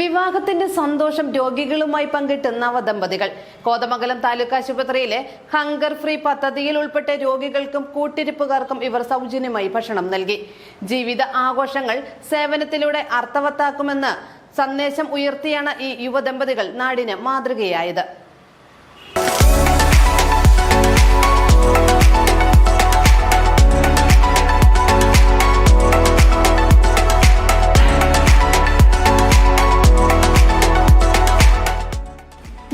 വിവാഹത്തിന്റെ സന്തോഷം രോഗികളുമായി പങ്കിട്ട് നവദമ്പതികൾ. കോതമംഗലം താലൂക്ക് ആശുപത്രിയിലെ ഹങ്കർ ഫ്രീ പദ്ധതിയിൽ ഉൾപ്പെട്ട രോഗികൾക്കും കൂട്ടിരിപ്പുകാർക്കും ഇവർ സൗജന്യമായി ഭക്ഷണം നൽകി. ജീവിത ആഘോഷങ്ങൾ സേവനത്തിലൂടെ അർത്ഥവത്താക്കുമെന്ന് സന്ദേശം ഉയർത്തിയാണ് ഈ യുവദമ്പതികൾ നാടിന് മാതൃകയായത്.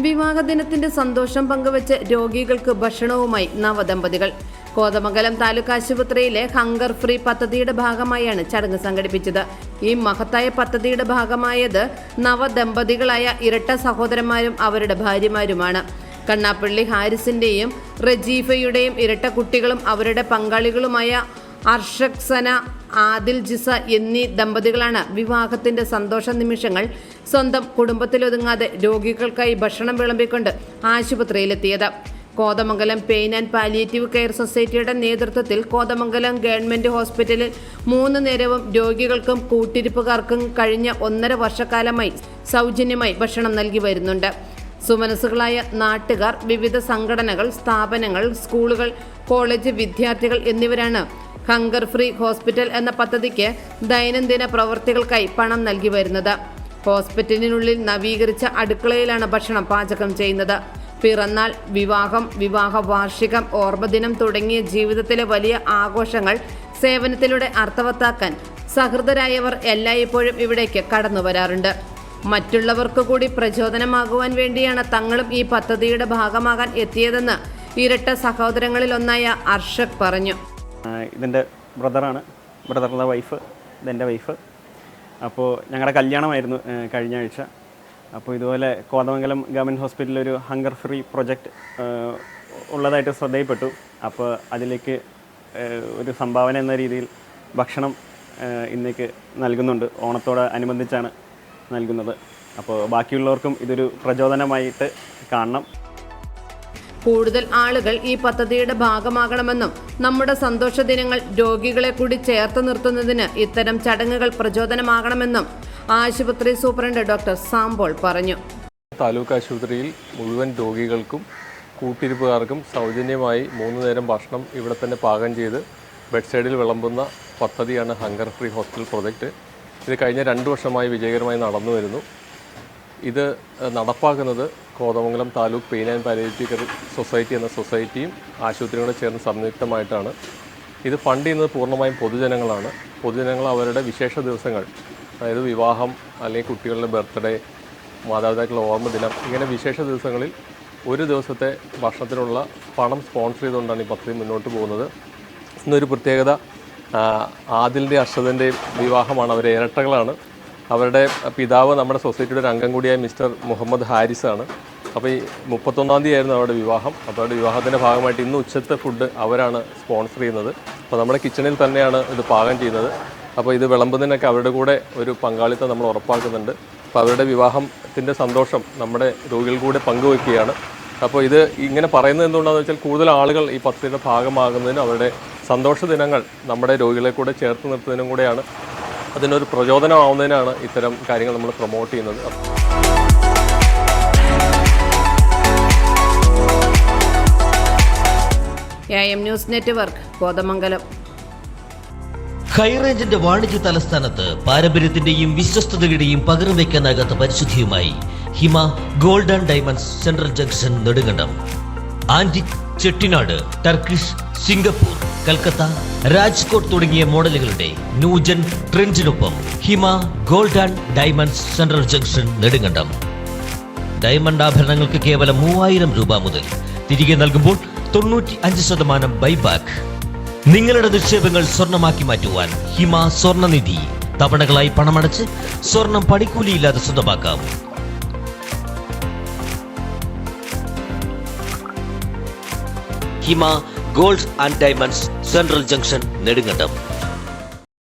വിവാഹദിനത്തിന്റെ സന്തോഷം പങ്കുവച്ച് രോഗികൾക്ക് ഭക്ഷണവുമായി നവദമ്പതികൾ. കോതമംഗലം താലൂക്ക് ആശുപത്രിയിലെ ഹങ്കർ ഫ്രീ പദ്ധതിയുടെ ഭാഗമായാണ് ചടങ്ങ് സംഘടിപ്പിച്ചത്. ഈ മഹത്തായ പദ്ധതിയുടെ ഭാഗമായത് നവദമ്പതികളായ ഇരട്ട സഹോദരന്മാരും അവരുടെ ഭാര്യമാരുമാണ്. കണ്ണാപ്പള്ളി ഹാരിസിന്റെയും റജീഫയുടെയും ഇരട്ട കുട്ടികളും അവരുടെ പങ്കാളികളുമായ അർഷക്സന, ആദിൽ ജിസ എന്നീ ദമ്പതികളാണ് വിവാഹത്തിന്റെ സന്തോഷ നിമിഷങ്ങൾ സ്വന്തം കുടുംബത്തിലൊതുങ്ങാതെ രോഗികൾക്കായി ഭക്ഷണം വിളമ്പിക്കൊണ്ട് ആശുപത്രിയിലെത്തിയത്. Kothamangalam pain and palliative care സൊസൈറ്റിയുടെ നേതൃത്വത്തിൽ കോതമംഗലം ഗവൺമെന്റ് ഹോസ്പിറ്റലിൽ 3 നേരവും രോഗികൾക്കും കൂട്ടിരിപ്പുകാർക്കും കഴിഞ്ഞ 1.5 വർഷക്കാലമായി സൗജന്യമായി ഭക്ഷണം നൽകി വരുന്നുണ്ട്. സുമനസ്സുകളായ നാട്ടുകാർ, വിവിധ സംഘടനകൾ, സ്ഥാപനങ്ങൾ, സ്കൂളുകൾ, കോളേജ് വിദ്യാർത്ഥികൾ എന്നിവരാണ് ഹങ്കർ ഫ്രീ ഹോസ്പിറ്റൽ എന്ന പദ്ധതിക്ക് ദൈനംദിന പ്രവൃത്തികൾക്കായി പണം നൽകി വരുന്നത്. ഹോസ്പിറ്റലിനുള്ളിൽ നവീകരിച്ച അടുക്കളയിലാണ് ഭക്ഷണം പാചകം ചെയ്യുന്നത്. പിറന്നാൾ, വിവാഹം, വിവാഹ വാർഷികം, ഓർമ്മദിനം തുടങ്ങിയ ജീവിതത്തിലെ വലിയ ആഘോഷങ്ങൾ സേവനത്തിലൂടെ അർത്ഥവത്താക്കാൻ സഹൃദരായവർ എല്ലായ്പ്പോഴും ഇവിടേക്ക് കടന്നു വരാറുണ്ട്. മറ്റുള്ളവർക്ക് കൂടി പ്രചോദനമാകുവാൻ വേണ്ടിയാണ് തങ്ങളും ഈ പദ്ധതിയുടെ ഭാഗമാകാൻ എത്തിയതെന്ന് ഇരട്ട സഹോദരങ്ങളിൽ ഒന്നായ അർഷക് പറഞ്ഞു. ഇതെൻ്റെ ബ്രദറിൻ്റെ വൈഫ്, ഇതെൻ്റെ വൈഫ്. അപ്പോൾ ഞങ്ങളുടെ കല്യാണമായിരുന്നു കഴിഞ്ഞ ആഴ്ച. അപ്പോൾ ഇതുപോലെ കോതമംഗലം ഗവൺമെൻറ് ഹോസ്പിറ്റലിൽ ഒരു ഹങ്കർ ഫ്രീ പ്രൊജക്റ്റ് ഉള്ളതായിട്ട് ശ്രദ്ധയിൽപ്പെട്ടു. അപ്പോൾ അതിലേക്ക് ഒരു സംഭാവന എന്ന രീതിയിൽ ഭക്ഷണം ഇന്നേക്ക് നൽകുന്നുണ്ട്. ഓണത്തോട് അനുബന്ധിച്ചാണ് നൽകുന്നത്. അപ്പോൾ ബാക്കിയുള്ളവർക്കും ഇതൊരു പ്രചോദനമായിട്ട് കാണണം. കൂടുതൽ ആളുകൾ ഈ പദ്ധതിയുടെ ഭാഗമാകണമെന്നും നമ്മുടെ സന്തോഷ ദിനങ്ങൾ രോഗികളെ കൂടി ചേർത്ത് നിർത്തുന്നതിന് ഇത്തരം ചടങ്ങുകൾ പ്രചോദനമാകണമെന്നും ആശുപത്രി സൂപ്രണ്ട് ഡോക്ടർ സാംപോൾ പറഞ്ഞു. താലൂക്ക് ആശുപത്രിയിൽ മുഴുവൻ രോഗികൾക്കും കൂട്ടിരിപ്പുകാർക്കും സൗജന്യമായി 3 നേരം ഭക്ഷണം ഇവിടെ തന്നെ പാകം ചെയ്ത് ബെഡ് സൈഡിൽ വിളമ്പുന്ന പദ്ധതിയാണ് ഹങ്കർ ഫ്രീ ഹോസ്പിറ്റൽ പ്രൊജക്റ്റ്. ഇത് കഴിഞ്ഞ 2 വർഷമായി വിജയകരമായി നടന്നു വരുന്നു. ഇത് നടപ്പാക്കുന്നത് Kothamangalam taluk pain and palliative care society എന്ന സൊസൈറ്റിയും ആശുപത്രിയോട് ചേർന്ന് സംയുക്തമായിട്ടാണ്. ഇത് ഫണ്ട് ചെയ്യുന്നത് പൂർണ്ണമായും പൊതുജനങ്ങളാണ്. പൊതുജനങ്ങൾ അവരുടെ വിശേഷ ദിവസങ്ങൾ, അതായത് വിവാഹം അല്ലെങ്കിൽ കുട്ടികളുടെ ബർത്ത്ഡേ, മാതാപിതാക്കളുടെ ഓർമ്മദിനം, ഇങ്ങനെ വിശേഷ ദിവസങ്ങളിൽ ഒരു ദിവസത്തെ ഭക്ഷണത്തിനുള്ള പണം സ്പോൺസർ ചെയ്തുകൊണ്ടാണ് ഈ പദ്ധതി മുന്നോട്ട് പോകുന്നത്. ഇന്നൊരു പ്രത്യേകത, ആദിലിൻ്റെ അർഷദിൻ്റെയും വിവാഹമാണ്. അവർ ഇരട്ടകളാണ്. അവരുടെ പിതാവ് നമ്മുടെ സൊസൈറ്റിയുടെ ഒരു അംഗം കൂടിയായ മിസ്റ്റർ മുഹമ്മദ് ഹാരിസാണ്. അപ്പോൾ ഈ 31-ാം തീയതി ആയിരുന്നു അവരുടെ വിവാഹം. അപ്പോൾ അവരുടെ വിവാഹത്തിൻ്റെ ഭാഗമായിട്ട് ഇന്ന് ഉച്ചത്തെ ഫുഡ് അവരാണ് സ്പോൺസർ ചെയ്യുന്നത്. അപ്പോൾ നമ്മുടെ കിച്ചണിൽ തന്നെയാണ് ഇത് പാകം ചെയ്യുന്നത്. അപ്പോൾ ഇത് വിളമ്പുന്നതിനൊക്കെ അവരുടെ കൂടെ ഒരു പങ്കാളിത്തം നമ്മൾ ഉറപ്പാക്കുന്നുണ്ട്. അപ്പോൾ അവരുടെ വിവാഹത്തിൻ്റെ സന്തോഷം നമ്മുടെ രോഗികൾ കൂടെ പങ്കുവയ്ക്കുകയാണ്. അപ്പോൾ ഇത് ഇങ്ങനെ പറയുന്നത് എന്തുകൊണ്ടാണെന്ന് വെച്ചാൽ കൂടുതൽ ആളുകൾ ഈ പദ്ധതിയുടെ ഭാഗമാകുന്നതിനും അവരുടെ സന്തോഷ ദിനങ്ങൾ നമ്മുടെ രോഗികളെ കൂടെ ചേർത്ത് നിർത്തുന്നതിനും കൂടെയാണ്, അതിനൊരു പ്രചോദനമാവുന്നതിനാണ് ഇത്തരം കാര്യങ്ങൾ നമ്മൾ പ്രൊമോട്ട് ചെയ്യുന്നത്. AM news network, Kothamangalam. ഹൈറേഞ്ചിന്റെ വാണിജ്യ തലസ്ഥാനത്ത് പാരമ്പര്യത്തിന്റെയും വിശ്വസ്തതയുടെയും പകരം വയ്ക്കാനാകാത്ത പരിശുദ്ധിയുമായി Hima gold and diamonds, central junction, Nedumkandam. Antique, Chettinad, Turkish, Singapore, Calcutta, Rajkot തുടങ്ങിയ മോഡലുകളുടെ ന്യൂജൻ ട്രെൻഡിനൊപ്പം Hima gold and diamonds, central junction, Nedumkandam. Diamond ആഭരണങ്ങൾക്ക് കേവലം 3000 രൂപ മുതൽ. തിരികെ നൽകുമ്പോൾ 95% ബൈബാക്ക്. നിങ്ങളുടെ നിക്ഷേപങ്ങൾ സ്വർണ്ണമാക്കി മാറ്റുവാൻ ഹിമ സ്വർണ്ണനിധി. തവണകളായി പണമടച്ച് സ്വർണം പണിക്കൂലിയില്ലാതെ സ്വന്തമാക്കാം. Hima gold and diamonds, central junction, Nedumkandam.